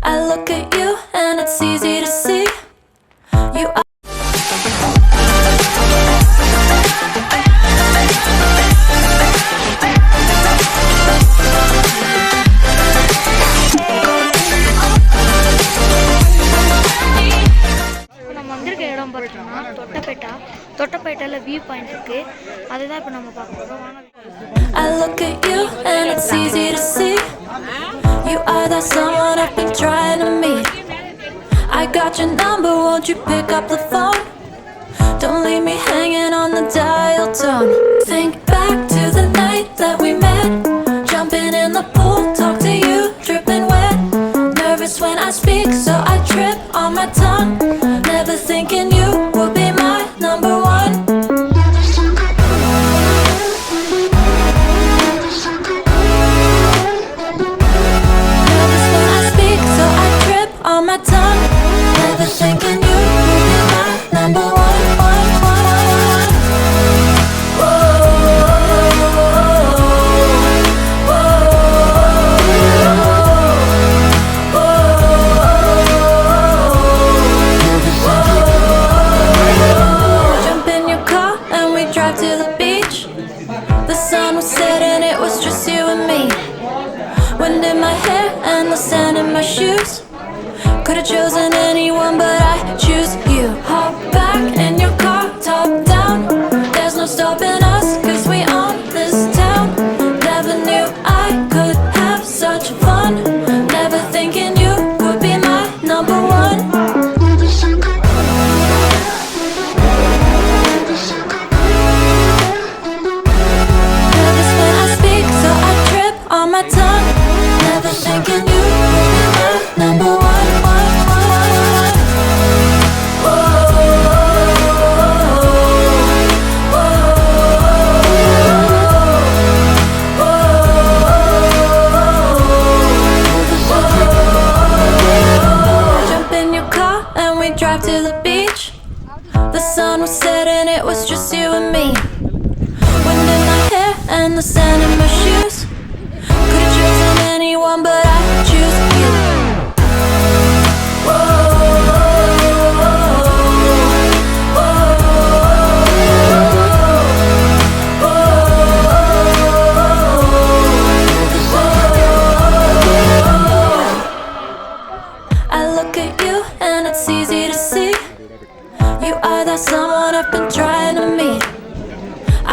I look at you and it's easy to see you are தொட்டப்பேட்டையில் view point இருக்கு. அதுதான் இப்போ நம்ம பார்க்க போறோம். I look at you and it's easy to see you are that someone I've been trying to meet. I got your number, won't you pick up the phone? Don't leave me hanging on the dial tone. Think back to the night that we met, jumping in the pool, talk to you, dripping wet. Nervous when I speak, so I trip on my tongue. Never thinking you would be my number one. Nervous when I speak, so I trip on my tongue. Never thinking you would be my number one. Wind in my hair and the sand in my shoes. Could've chosen anyone but I choose you. Hop back in your car, top down. There's no stopping us, cause we own this town. Never knew I could have such fun. Never thinking you would be my number one. Nervous when I speak, so I trip on my tongue. Never thinking you would be my number one. Jump in your car and we drive to the beach. The sun was setting, it was just you and me. Wind in my hair and the sand in my shoes. Could've chosen anyone but I choose you. I look at you and it's easy to see you are that someone I've been trying to meet.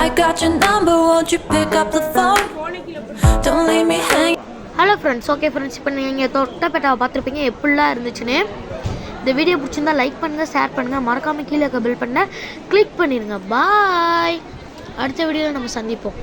I got your number, won't you pick up the phone? Don't leave me hanging. Hello friends, okay friends, இப்போ நீங்கள் தொட்டப்பேட்டாவை பார்த்துருப்பீங்க எப்படிலாம் இருந்துச்சுன்னு. இந்த video பிடிச்சிருந்தா like பண்ணுங்கள், share பண்ணுங்கள், மறக்காமல் கீழே பெல் பண்ண கிளிக் பண்ணிடுங்க. பாய். அடுத்த வீடியோவில் நம்ம சந்திப்போம்.